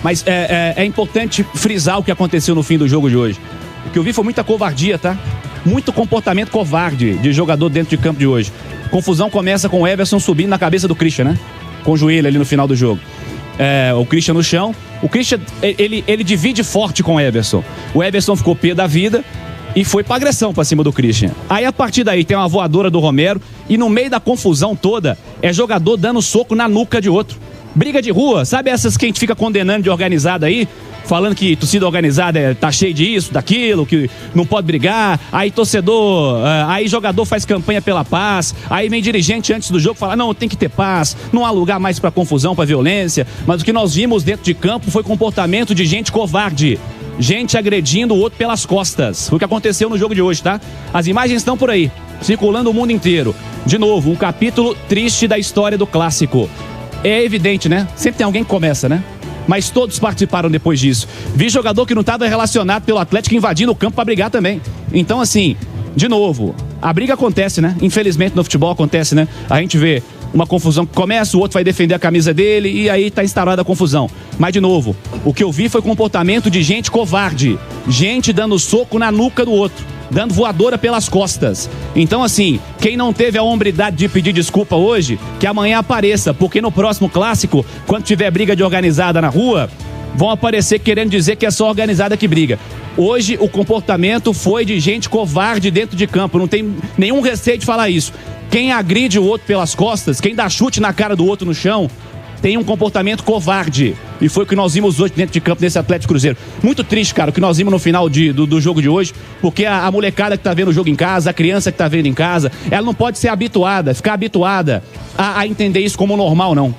Mas é importante frisar o que aconteceu no fim do jogo de hoje. O que eu vi foi muita covardia, tá? Muito comportamento covarde de jogador dentro de campo de hoje. Confusão começa com o Everson subindo na cabeça do Christian, né? Com o joelho ali no final do jogo. O Christian no chão. O Christian, ele divide forte com o Everson. O Everson ficou pé da vida e foi pra agressão pra cima do Christian. Aí a partir daí tem uma voadora do Romero e no meio da confusão toda é jogador dando soco na nuca de outro. Briga de rua, sabe essas que a gente fica condenando de organizada aí? Falando que torcida organizada tá cheia disso, daquilo, que não pode brigar. Aí torcedor, aí jogador faz campanha pela paz. Aí vem dirigente antes do jogo fala, não, tem que ter paz. Não há lugar mais pra confusão, pra violência. Mas o que nós vimos dentro de campo foi comportamento de gente covarde. Gente agredindo o outro pelas costas. Foi o que aconteceu no jogo de hoje, tá? As imagens estão por aí, circulando o mundo inteiro. De novo, um capítulo triste da história do clássico. É evidente, né? Sempre tem alguém que começa, né? Mas todos participaram depois disso. Vi jogador que não estava relacionado pelo Atlético invadindo o campo para brigar também. Então, assim, de novo, a briga acontece, né? Infelizmente no futebol acontece, né? A gente vê uma confusão que começa, o outro vai defender a camisa dele e aí tá instaurada a confusão. Mas, de novo, o que eu vi foi comportamento de gente covarde. Gente dando soco na nuca do outro, dando voadora pelas costas. Então, assim, quem não teve a hombridade de pedir desculpa hoje, que amanhã apareça, porque no próximo clássico, quando tiver briga de organizada na rua, vão aparecer querendo dizer que é só organizada que briga. Hoje, o comportamento foi de gente covarde dentro de campo, não tem nenhum receio de falar isso. Quem agride o outro pelas costas, quem dá chute na cara do outro no chão, tem um comportamento covarde. E foi o que nós vimos hoje dentro de campo nesse Atlético Cruzeiro. Muito triste, cara, o que nós vimos no final do jogo de hoje, porque a molecada que tá vendo o jogo em casa, a criança que tá vendo em casa, ela não pode ser ficar habituada a entender isso como normal, não.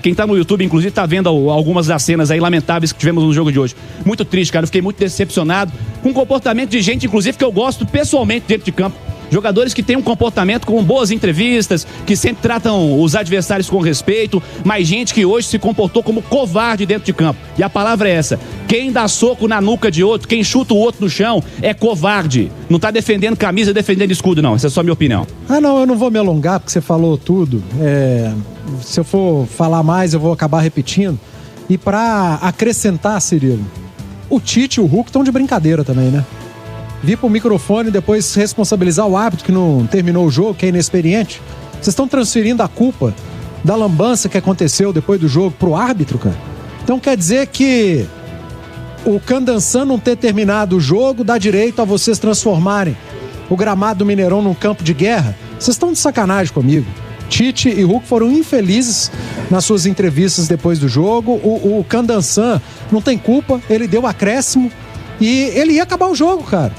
Quem tá no YouTube, inclusive, tá vendo algumas das cenas aí lamentáveis que tivemos no jogo de hoje. Muito triste, cara, eu fiquei muito decepcionado com o comportamento de gente, inclusive, que eu gosto pessoalmente dentro de campo. Jogadores que têm um comportamento com boas entrevistas, que sempre tratam os adversários com respeito, mas gente que hoje se comportou como covarde dentro de campo. E a palavra é essa: quem dá soco na nuca de outro, quem chuta o outro no chão, é covarde. Não tá defendendo camisa, defendendo escudo, não. Essa é só a minha opinião. Não, eu não vou me alongar, porque você falou tudo. Se eu for falar mais, eu vou acabar repetindo. E pra acrescentar, Cirilo, o Tite e o Hulk estão de brincadeira também, né? Vir pro microfone e depois responsabilizar o árbitro que não terminou o jogo, que é inexperiente. Vocês estão transferindo a culpa da lambança que aconteceu depois do jogo pro árbitro, cara. Então quer dizer que o Candançan não ter terminado o jogo dá direito a vocês transformarem o gramado do Mineirão num campo de guerra? Vocês estão de sacanagem comigo. Tite e Hulk foram infelizes nas suas entrevistas depois do jogo. O Candançan não tem culpa, ele deu acréscimo e ele ia acabar o jogo, cara.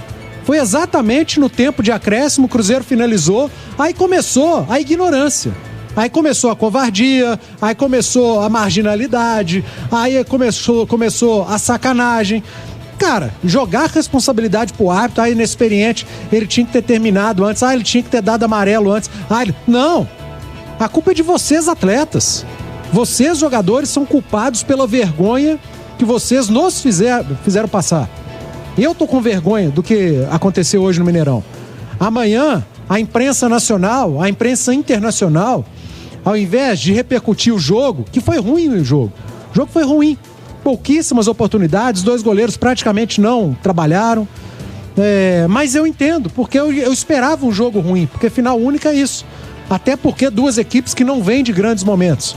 Foi exatamente no tempo de acréscimo, o Cruzeiro finalizou, aí começou a ignorância. Aí começou a covardia, aí começou a marginalidade, aí começou a sacanagem. Cara, jogar responsabilidade pro árbitro, inexperiente, ele tinha que ter terminado antes, ele tinha que ter dado amarelo antes. Não, a culpa é de vocês, atletas. Vocês, jogadores, são culpados pela vergonha que vocês nos fizeram passar. Eu tô com vergonha do que aconteceu hoje no Mineirão. Amanhã, a imprensa nacional, a imprensa internacional, ao invés de repercutir o jogo, que foi ruim o jogo foi ruim. Pouquíssimas oportunidades, 2 goleiros praticamente não trabalharam. Mas eu entendo, porque eu esperava um jogo ruim, porque final única é isso. Até porque 2 equipes que não vêm de grandes momentos.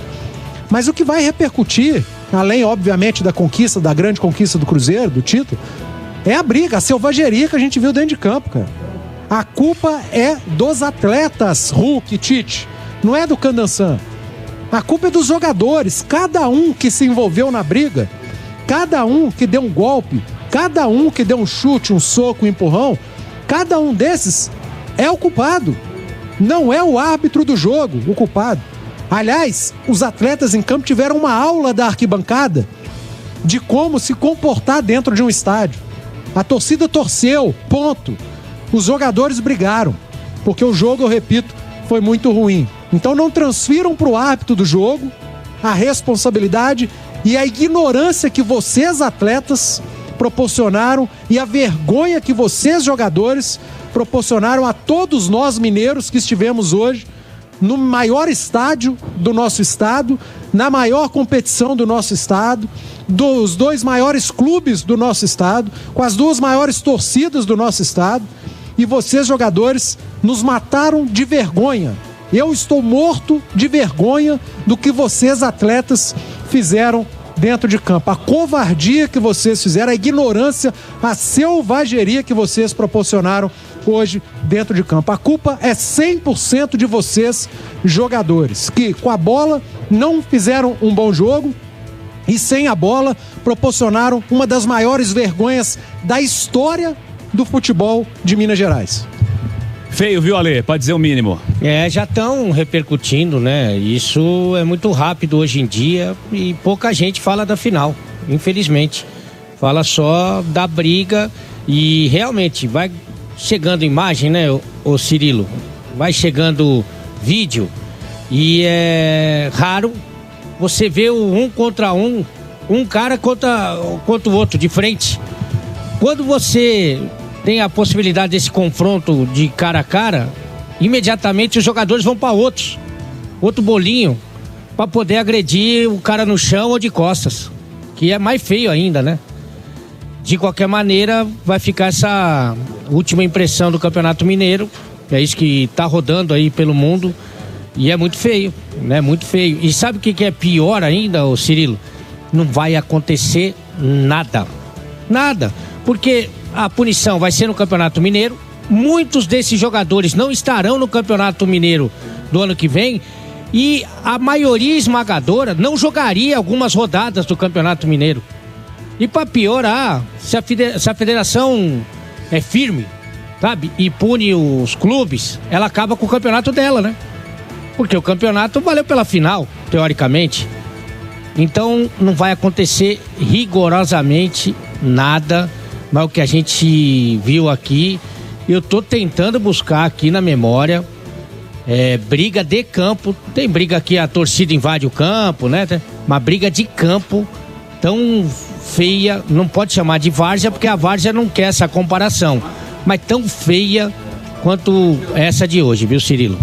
Mas o que vai repercutir, além, obviamente, da grande conquista do Cruzeiro, do título, é a briga, a selvageria que a gente viu dentro de campo, cara. A culpa é dos atletas, Hulk e Tite. Não é do Candançan. A culpa é dos jogadores. Cada um que se envolveu na briga, cada um que deu um golpe, cada um que deu um chute, um soco, um empurrão, cada um desses é o culpado. Não é o árbitro do jogo o culpado. Aliás, os atletas em campo tiveram uma aula da arquibancada de como se comportar dentro de um estádio. A torcida torceu, ponto. Os jogadores brigaram, porque o jogo, eu repito, foi muito ruim. Então não transfiram para o árbitro do jogo a responsabilidade e a ignorância que vocês, atletas, proporcionaram e a vergonha que vocês, jogadores, proporcionaram a todos nós mineiros que estivemos hoje no maior estádio do nosso estado, na maior competição do nosso estado, dos 2 maiores clubes do nosso estado, com as 2 maiores torcidas do nosso estado, e vocês, jogadores, nos mataram de vergonha. Eu estou morto de vergonha do que vocês, atletas, fizeram dentro de campo. A covardia que vocês fizeram, a ignorância, a selvageria que vocês proporcionaram hoje dentro de campo. A culpa é 100% de vocês, jogadores, que com a bola não fizeram um bom jogo e sem a bola proporcionaram uma das maiores vergonhas da história do futebol de Minas Gerais. Feio, viu, Ale? Pode dizer o mínimo. Já estão repercutindo, né? Isso é muito rápido hoje em dia e pouca gente fala da final, infelizmente. Fala só da briga e realmente vai chegando imagem, né, ô Cirilo? Vai chegando vídeo e é raro você ver o 1 contra 1, um cara contra o outro de frente. Quando você tem a possibilidade desse confronto de cara a cara, imediatamente os jogadores vão para outro bolinho, para poder agredir o cara no chão ou de costas, que é mais feio ainda, né? De qualquer maneira, vai ficar essa última impressão do Campeonato Mineiro, é isso que tá rodando aí pelo mundo, e é muito feio, né? Muito feio. E sabe o que é pior ainda, ô Cirilo? Não vai acontecer nada, porque a punição vai ser no Campeonato Mineiro. Muitos desses jogadores não estarão no Campeonato Mineiro do ano que vem e a maioria esmagadora não jogaria algumas rodadas do Campeonato Mineiro. E para piorar, se a federação é firme, sabe, e pune os clubes, ela acaba com o campeonato dela, né? Porque o campeonato valeu pela final, teoricamente. Então não vai acontecer rigorosamente nada. Mas o que a gente viu aqui, eu tô tentando buscar aqui na memória, briga de campo. Tem briga aqui, a torcida invade o campo, né? Uma briga de campo tão feia, não pode chamar de várzea, porque a várzea não quer essa comparação, mas tão feia quanto essa de hoje, viu, Cirilo?